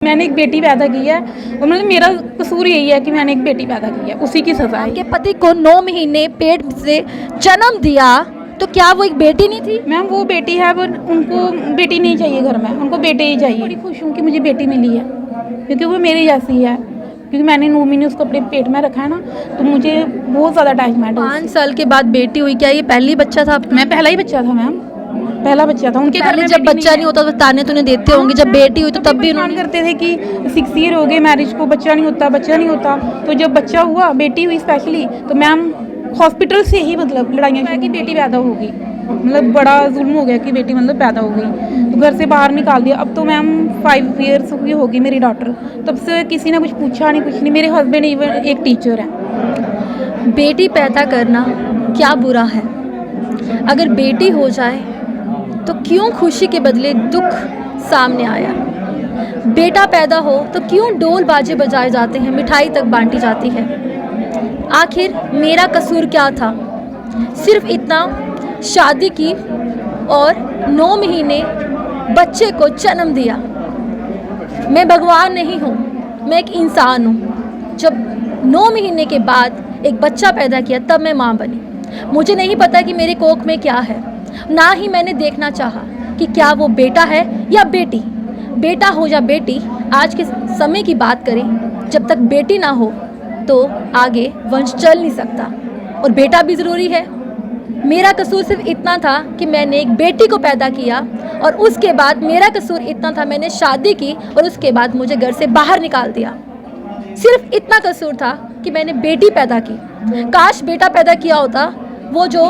मैंने एक बेटी पैदा की है और मतलब मेरा कसूर यही है कि मैंने एक बेटी पैदा की है, उसी की सज़ा है। आपके पति को 9 महीने पेट से जन्म दिया तो क्या वो एक बेटी नहीं थी? मैम वो बेटी है, पर उनको बेटी नहीं चाहिए घर में, उनको बेटे ही चाहिए। बड़ी खुश हूँ कि मुझे बेटी मिली है क्योंकि वो मेरी जैसी है, क्योंकि मैंने 9 महीने उसको अपने पेट में रखा है ना, तो मुझे बहुत ज़्यादा अटैचमेंट है। 5 साल के बाद बेटी हुई, क्या ये पहली बच्चा था? मैं पहला ही बच्चा था मैम, पहला बच्चा था। उनके घर में जब बच्चा नहीं होता तो ताने तूने देते होंगे, जब बेटी हुई तो तब भी उन्होंने करते थे कि 6 ईयर हो गए मैरिज को, बच्चा नहीं होता, बच्चा नहीं होता। तो जब बच्चा हुआ, बेटी हुई स्पेशली, तो मैम हॉस्पिटल से ही मतलब लड़ाइयाँ शुरू कि बेटी पैदा होगी, मतलब बड़ा जुल्म हो गया कि बेटी मतलब पैदा हो गई, तो घर से बाहर निकाल दिया। अब तो मैम 5 ईयर्स की होगी मेरी डॉटर, तब से किसी ने कुछ पूछा नहीं, कुछ नहीं। मेरे हस्बैंड इवन एक टीचर हैं। बेटी पैदा करना क्या बुरा है? अगर बेटी हो जाए तो क्यों खुशी के बदले दुख सामने आया? बेटा पैदा हो तो क्यों ढोल बाजे बजाए जाते हैं, मिठाई तक बांटी जाती है? आखिर मेरा कसूर क्या था? सिर्फ इतना, शादी की और 9 महीने बच्चे को जन्म दिया। मैं भगवान नहीं हूँ, मैं एक इंसान हूँ। जब 9 महीने के बाद एक बच्चा पैदा किया तब मैं माँ बनी। मुझे नहीं पता कि मेरे कोख में क्या है, ना ही मैंने देखना चाहा कि क्या वो बेटा है या बेटी। बेटा हो या बेटी, आज के समय की बात करें, जब तक बेटी ना हो तो आगे वंश चल नहीं सकता, और बेटा भी ज़रूरी है। मेरा कसूर सिर्फ इतना था कि मैंने एक बेटी को पैदा किया, और उसके बाद मेरा कसूर इतना था, मैंने शादी की और उसके बाद मुझे घर से बाहर निकाल दिया। सिर्फ इतना कसूर था कि मैंने बेटी पैदा की। काश बेटा पैदा किया होता। वो जो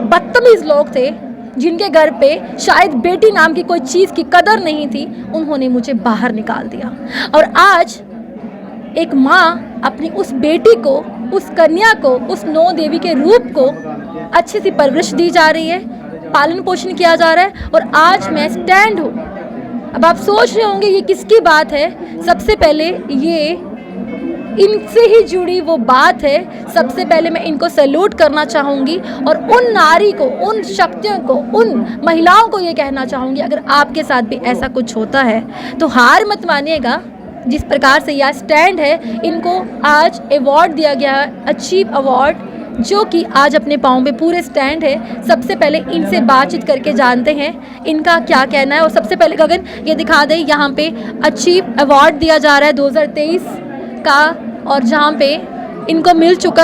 बदतमीज़ लोग थे जिनके घर पे शायद बेटी नाम की कोई चीज़ की कदर नहीं थी, उन्होंने मुझे बाहर निकाल दिया। और आज एक माँ अपनी उस बेटी को, उस कन्या को, उस 9 देवी के रूप को अच्छी सी परवरिश दी जा रही है, पालन पोषण किया जा रहा है, और आज मैं स्टैंड हूँ। अब आप सोच रहे होंगे ये किसकी बात है? सबसे पहले ये इनसे ही जुड़ी वो बात है। सबसे पहले मैं इनको सैल्यूट करना चाहूँगी और उन नारी को, उन शक्तियों को, उन महिलाओं को ये कहना चाहूँगी, अगर आपके साथ भी ऐसा कुछ होता है तो हार मत मानिएगा। जिस प्रकार से यह स्टैंड है, इनको आज अवार्ड दिया गया है, अचीव अवार्ड, जो कि आज अपने पाँव पे पूरे स्टैंड है। सबसे पहले इनसे बातचीत करके जानते हैं इनका क्या कहना है। और सबसे पहले गगन ये दिखा दे, यहाँ पे अचीव अवार्ड दिया जा रहा है 2023 का, और जहाँ पे इनको मिल चुका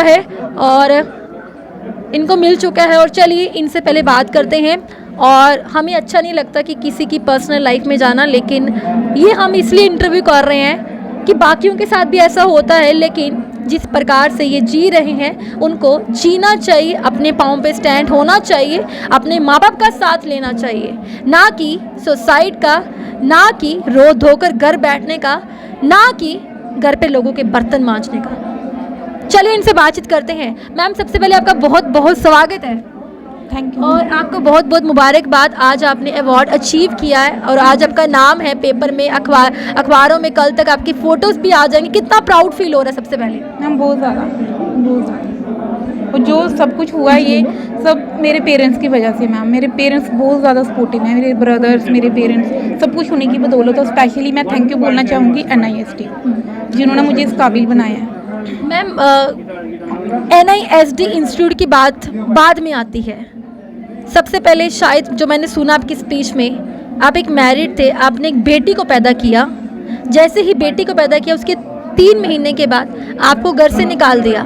है, और चलिए इनसे पहले बात करते हैं। और हमें अच्छा नहीं लगता कि किसी की पर्सनल लाइफ में जाना, लेकिन ये हम इसलिए इंटरव्यू कर रहे हैं कि बाकियों के साथ भी ऐसा होता है, लेकिन जिस प्रकार से ये जी रहे हैं उनको जीना चाहिए, अपने पाँव पे स्टैंड होना चाहिए, अपने माँ बाप का साथ लेना चाहिए, ना कि सुसाइड का, ना कि रो धोकर घर बैठने का, ना कि घर पे लोगों के बर्तन मांजने का। चलिए इनसे बातचीत करते हैं। मैम, सबसे पहले आपका बहुत बहुत स्वागत है। Thank you. और आपको बहुत बहुत मुबारकबाद, आज आपने अवार्ड अचीव किया है और आज आपका नाम है पेपर में, अखबारों में, कल तक आपकी फ़ोटोज़ भी आ जाएंगी। कितना प्राउड फील हो रहा है सबसे पहले? मैम बहुत ज़्यादा, और जो सब कुछ हुआ है ये सब मेरे पेरेंट्स की वजह से। मैम मेरे पेरेंट्स बहुत ज़्यादा सपोर्टिव हैं, मेरे ब्रदर्स, मेरे पेरेंट्स, सब कुछ उन्हीं की बदौलत। और स्पेशली मैं थैंक यू बोलना चाहूँगी NIST, जिन्होंने मुझे इस काबिल बनाया है। मैम, NIST इंस्टीट्यूट की बात बाद में आती है। सबसे पहले शायद जो मैंने सुना आपकी स्पीच में, आप एक मैरिड थे, आपने एक बेटी को पैदा किया। जैसे ही बेटी को पैदा किया उसके 3 महीने के बाद आपको घर से निकाल दिया।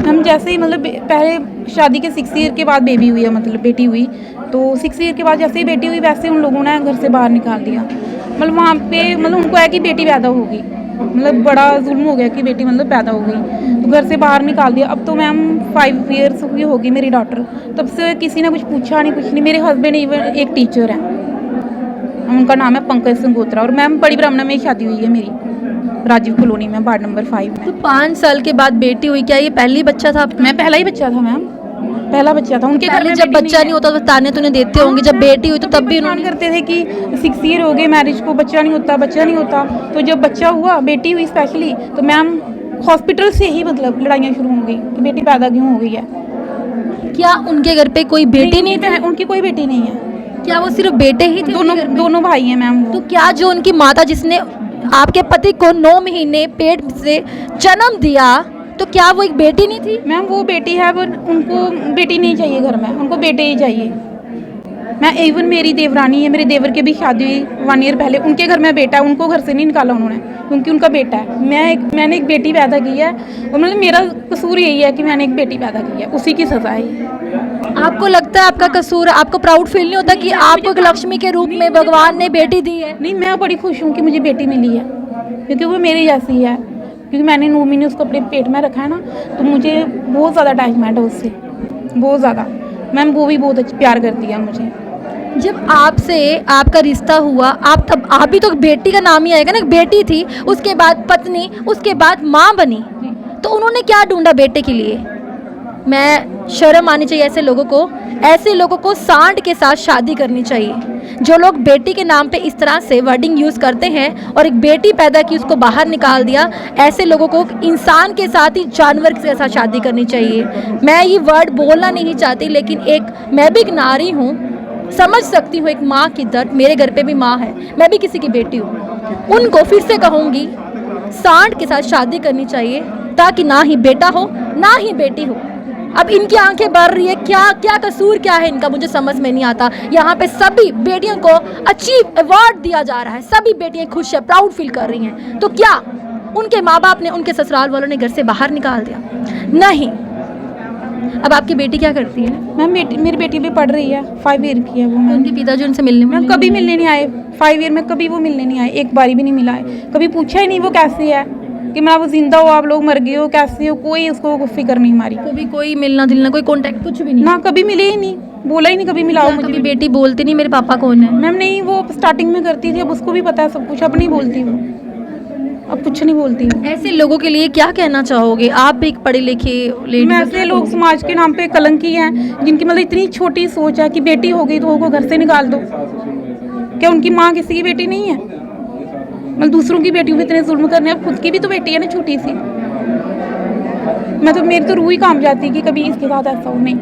हम जैसे ही मतलब पहले शादी के 6 ईयर के बाद बेबी हुई है, मतलब बेटी हुई, तो 6 ईयर के बाद जैसे ही बेटी हुई वैसे उन लोगों ने घर से बाहर निकाल दिया। मतलब वहाँ पे मतलब उनको है कि बेटी पैदा होगी, मतलब बड़ा जुल्म हो गया कि बेटी मतलब पैदा हो गई, तो घर से बाहर निकाल दिया। अब तो मैम 5 ईयर्स की होगी मेरी डॉटर, तब से किसी ने कुछ पूछा नहीं, कुछ नहीं। मेरे हस्बैंड इवन एक टीचर हैं, उनका नाम है पंकज संगोत्रा, और मैम बड़ी ब्राह्मणा में शादी हुई है मेरी, राजीव कॉलोनी में, वार्ड नंबर 5 में। तो 5 साल के बाद बेटी हुई, क्या ये पहली बच्चा था? मैं पहला ही बच्चा था मैम, पहला बच्चा था। उनके घर में जब बच्चा नहीं होता तो ताने तूने देते होंगे, जब बेटी हुई तो तब भी उन्होंने करते थे कि 6 ईयर हो गए मैरिज को, बच्चा नहीं होता, बच्चा नहीं होता। तो जब बच्चा हुआ, बेटी हुई स्पेशली, तो मैम हॉस्पिटल से ही मतलब लड़ाइयाँ शुरू हो गई कि बेटी पैदा क्यों हो गई है। क्या उनके घर पे कोई बेटी नहीं थी? उनकी कोई बेटी नहीं है। क्या वो सिर्फ बेटे ही थे दोनों उनके घर में? दोनों भाई हैं मैम वो। तो क्या जो उनकी माता जिसने आपके पति को 9 महीने पेट से जन्म दिया, तो क्या वो एक बेटी नहीं थी? मैम वो बेटी है, पर उनको बेटी नहीं चाहिए घर में, उनको बेटे ही चाहिए। मैं इवन मेरी देवरानी है, मेरे देवर की भी शादी हुई 1 ईयर पहले, उनके घर में बेटा है, उनको घर से नहीं निकाला उन्होंने क्योंकि उनका बेटा है। मैंने एक बेटी पैदा की है और मतलब मेरा कसूर यही है कि मैंने एक बेटी पैदा की है, उसी की सज़ा है। आपको लगता है आपका कसूर, आपको प्राउड फील नहीं होता कि आपको एक लक्ष्मी के रूप में भगवान ने बेटी दी है? नहीं, मैं बड़ी खुश हूँ कि मुझे बेटी मिली है क्योंकि वो मेरी जैसी है, क्योंकि मैंने 9 महीने उसको अपने पेट में रखा है ना, तो मुझे बहुत ज़्यादा अटैचमेंट है उससे, बहुत ज़्यादा। मैम वो भी बहुत प्यार करती है मुझे। जब आपसे आपका रिश्ता हुआ, आप भी तो बेटी का नाम ही आएगा ना, एक बेटी थी, उसके बाद पत्नी, उसके बाद माँ बनी, तो उन्होंने क्या ढूंढा बेटे के लिए? मैं शर्म आनी चाहिए ऐसे लोगों को सांड के साथ शादी करनी चाहिए। जो लोग बेटी के नाम पे इस तरह से वर्डिंग यूज़ करते हैं और एक बेटी पैदा की उसको बाहर निकाल दिया, ऐसे लोगों को इंसान के साथ ही जानवर के साथ शादी करनी चाहिए। मैं ये वर्ड बोलना नहीं चाहती, लेकिन मैं भी एक नारी हूँ, समझ सकती हूँ एक माँ की दर्द। मेरे घर पे भी माँ है, मैं भी किसी की बेटी हूँ। उनको फिर से कहूँगी, सांड के साथ शादी करनी चाहिए ताकि ना ही बेटा हो ना ही बेटी हो। अब इनकी आंखें भर रही है, क्या कसूर क्या है इनका, मुझे समझ में नहीं आता। यहाँ पे सभी बेटियों को अचीव अवार्ड दिया जा रहा है, सभी बेटियां खुश है, प्राउड फील कर रही हैं, तो क्या उनके माँ बाप ने, उनके ससुराल वालों ने घर से बाहर निकाल दिया? नहीं। अब आपकी बेटी क्या करती है? मैम मेरी बेटी भी पढ़ रही है, 5 ईयर की है वो। मैम उनके पिताजी उनसे मिलने मैम कभी मिलने नहीं आए, 5 ईयर में कभी वो मिलने नहीं आए, एक बारी भी नहीं मिला है, कभी पूछा ही नहीं वो कैसे है, कि मैं वो जिंदा हो, आप लोग मर गए हो, कैसे हो, कोई उसको फिक्र नहीं हमारी। कभी कोई मिलना जुलना, कोई कांटेक्ट, कुछ भी नहीं? ना कभी मिले ही नहीं, बोला ही नहीं कभी मिलाओ मुझे। कभी बेटी बोलती नहीं मेरे पापा कौन है? मैम नहीं, वो स्टार्टिंग में करती थी, अब उसको भी पता है सब कुछ, अब नहीं बोलती वो, अब कुछ नहीं बोलती वो। ऐसे लोगों के लिए क्या कहना चाहोगे? आप भी एक पढ़ी लिखी लेडी, ऐसे लोग समाज के नाम पे कलंकी हैं, जिनकी मतलब इतनी छोटी सोच है कि बेटी हो गई तो उसको घर से निकाल दो। क्या उनकी माँ किसी की बेटी नहीं है? मतलब दूसरों की बेटियों पे इतने जुल्म करने, अब खुद की भी तो बेटी है ना छोटी सी। मेरी तो रूह ही काम जाती है कि कभी इसके साथ ऐसा हो। नहीं,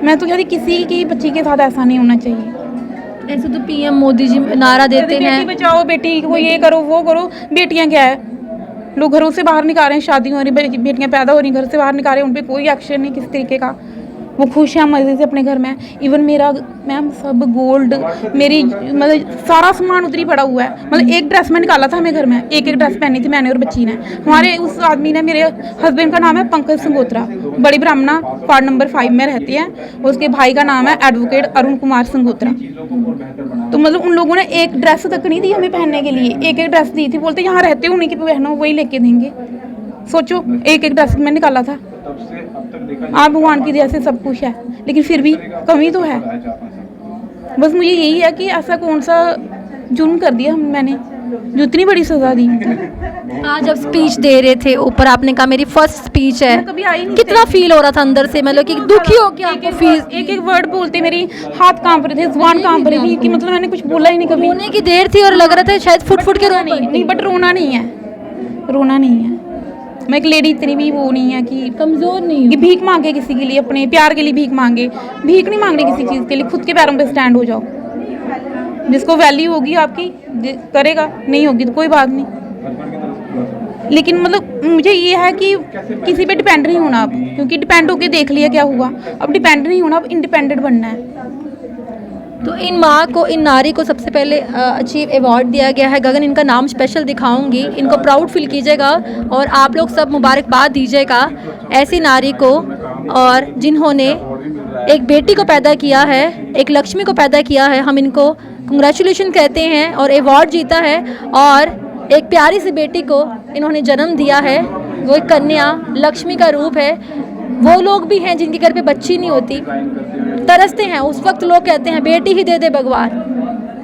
मैं तो कहती किसी की बच्ची के साथ ऐसा नहीं होना चाहिए। ऐसे तो पीएम मोदी जी नारा देते हैं, बेटी बचाओ, बेटी को ये करो वो करो। बेटियां क्या है, लोग घरों से बाहर निकाल रहे हैं, शादी हो रही, बेटियां पैदा हो रही, घर से बाहर निकाल रहे हैं, उन पर कोई एक्शन नहीं किसी तरीके का। वो खुश हैं मज़े से अपने घर में। इवन मेरा मैम सब गोल्ड, मेरी मतलब सारा सामान उधर ही पड़ा हुआ है। मतलब एक ड्रेस में निकाला था हमें घर में, एक ड्रेस पहनी थी मैंने और बच्ची ने। हमारे उस आदमी ने, मेरे हस्बैंड का नाम है पंकज संगोत्रा, बड़ी ब्राह्मणा, वार्ड नंबर 5 में रहती हैं। उसके भाई का नाम है एडवोकेट अरुण कुमार संगोत्रा। तो मतलब उन लोगों ने एक ड्रेस तक नहीं दी हमें पहनने के लिए, एक ड्रेस दी थी, बोलते यहाँ रहते हो उन्हीं की बहनों वही लेके देंगे। सोचो, एक ड्रेस में निकाला था। आप भगवान की दया से सब कुछ है, लेकिन फिर भी कमी तो है। बस मुझे यही है कि ऐसा कौन सा जुर्म कर दिया मैंने जो इतनी बड़ी सजा दी। आज जब स्पीच दे रहे थे ऊपर, आपने कहा मेरी फर्स्ट स्पीच है, कभी आई नहीं, कितना फील हो रहा था अंदर से? मतलब कि दुखी हो गया आपको फील? एक वर्ड बोलते मेरी हाथ कांप रहे थे, जुबान कांप रही थी कि मतलब मैंने कुछ बोला ही नहीं कभी। रोने की देर थी और लग रहा था शायद फुट फुट के रो नहीं, बट रोना नहीं है, रोना नहीं है। मैं एक लेडी इतनी भी वो नहीं है कि कमजोर नहीं कि भीख मांगे किसी के लिए, अपने प्यार के लिए भीख मांगे। भीख नहीं मांगनी किसी चीज़ के लिए, खुद के पैरों पे स्टैंड हो जाओ। जिसको वैल्यू होगी आपकी करेगा, नहीं होगी तो कोई बात नहीं। लेकिन मतलब मुझे ये है कि किसी पे डिपेंड नहीं होना अब, क्योंकि डिपेंड होके देख लिया क्या हुआ। अब डिपेंड नहीं होना, अब इंडिपेंडेंट बनना है। तो इन माँ को, इन नारी को सबसे पहले अचीव अवार्ड दिया गया है। गगन, इनका नाम स्पेशल दिखाऊंगी, इनको प्राउड फील कीजिएगा और आप लोग सब मुबारकबाद दीजिएगा ऐसी नारी को, और जिन्होंने एक बेटी को पैदा किया है, एक लक्ष्मी को पैदा किया है। हम इनको कंग्रेचुलेशन कहते हैं और अवार्ड जीता है, और एक प्यारी सी बेटी को इन्होंने जन्म दिया है। वो एक कन्या लक्ष्मी का रूप है। वो लोग भी हैं जिनके घर पे बच्ची नहीं होती, तरसते हैं, उस वक्त लोग कहते हैं बेटी ही दे दे भगवान।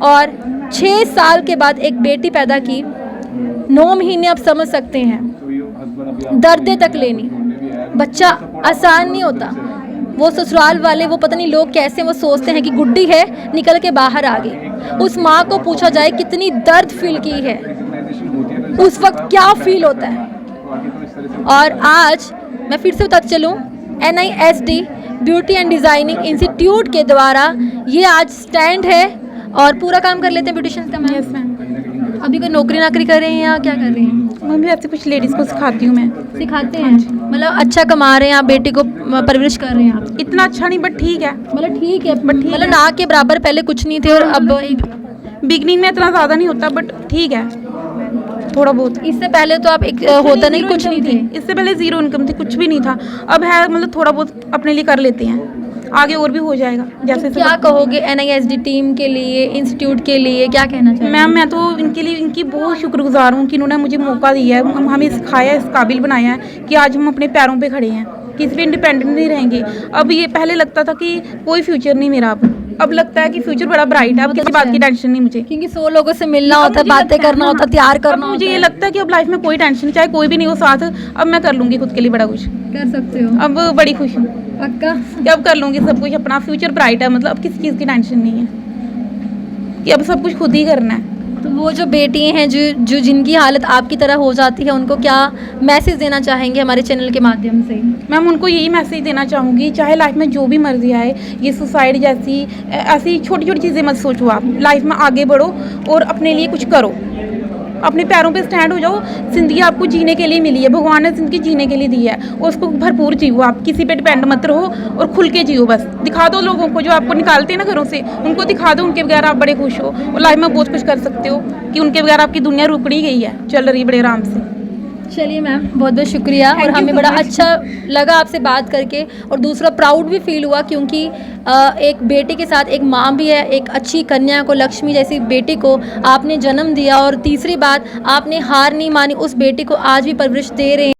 और 6 साल के बाद एक बेटी पैदा की, 9 महीने आप समझ सकते हैं, दर्दे तक लेनी। बच्चा आसान नहीं होता। वो ससुराल वाले, वो पता नहीं लोग कैसे वो सोचते हैं कि गुड्डी है, निकल के बाहर आ गई। उस माँ को पूछा जाए कितनी दर्द फील की है, उस वक्त क्या फील होता है। और आज मैं फिर से बताती चलूँ, NISD beauty and designing institute के द्वारा ये आज स्टैंड है और पूरा काम कर लेते हैं ब्यूटिशियंस का मैम। Yes ma'am. अभी कोई नौकरी नाकरी कर रहे हैं या क्या कर रहे हैं? मम्मी ऐसे कुछ लेडीज़ को सिखाती हूँ मैं। सिखाते हैं, मतलब अच्छा कमा रहे हैं आप, बेटी को परवरिश कर रहे हैं आप। इतना अच्छा नहीं बट ठीक है। मतलब ठीक है, बट ठीक मतलब है। ना के बराबर पहले कुछ नहीं थे और अब बिगनिंग में इतना ज़्यादा नहीं होता बट ठीक है, थोड़ा बहुत। इससे पहले तो आप एक होता नहीं, कुछ नहीं थे। इससे पहले ज़ीरो इनकम थी, कुछ भी नहीं था। अब है, मतलब थोड़ा बहुत अपने लिए कर लेते हैं, आगे और भी हो जाएगा जैसे तो क्या कहोगे NISD टीम के लिए, इंस्टीट्यूट के लिए, क्या कहना चाहिए? मैम मैं तो इनके लिए, इनकी बहुत शुक्रगुजार हूँ कि इन्होंने मुझे मौका दिया है, हमें सिखाया है, इस काबिल बनाया है कि आज हम अपने पैरों पे खड़े हैं, किसी पे इंडिपेंडेंट नहीं रहेंगे। अब ये पहले लगता था कि कोई फ्यूचर नहीं मेरा, अब लगता है कि फ्यूचर बड़ा ब्राइट है, अब किसी बात की टेंशन नहीं मुझे। क्योंकि 100 लोगों से मिलना होता है, बातें करना होता है, तैयार करना मुझे होता ये है। लगता है कि अब लाइफ में कोई टेंशन नहीं, चाहे कोई भी नहीं हो साथ, अब मैं कर लूँगी खुद के लिए बड़ा कुछ। कर सकते हो अब बड़ी खुश हूँ पक्का। कि अब कर लूँगी सब कुछ, अपना फ्यूचर ब्राइट है, मतलब अब किसी चीज़ की टेंशन नहीं है कि अब सब कुछ खुद ही करना है। तो वो जो बेटी हैं जो जिनकी हालत आपकी तरह हो जाती है, उनको क्या मैसेज देना चाहेंगे हमारे चैनल के माध्यम से? मैम उनको यही मैसेज देना चाहूँगी, चाहे लाइफ में जो भी मर्जी आए, ये सुसाइड जैसी ऐसी छोटी छोटी चीज़ें मत सोचो, आप लाइफ में आगे बढ़ो और अपने लिए कुछ करो, अपने पैरों पे स्टैंड हो जाओ। ज़िंदगी आपको जीने के लिए मिली है, भगवान ने ज़िंदगी जीने के लिए दी है और उसको भरपूर जियो, आप किसी पे डिपेंड मत रहो और खुल के जियो। बस दिखा दो लोगों को, जो आपको निकालते हैं ना घरों से, उनको दिखा दो उनके बगैर आप बड़े खुश हो और लाइफ में बहुत कुछ कर सकते हो, कि उनके बगैर आपकी दुनिया रुकड़ी गई है, चल रही बड़े आराम से। चलिए मैम, बहुत बहुत शुक्रिया और Thank you हमें so बड़ा much. अच्छा लगा आपसे बात करके, और दूसरा प्राउड भी फील हुआ क्योंकि एक बेटे के साथ एक माँ भी है, एक अच्छी कन्या को, लक्ष्मी जैसी बेटी को आपने जन्म दिया, और तीसरी बात आपने हार नहीं मानी, उस बेटी को आज भी परवरिश दे रहे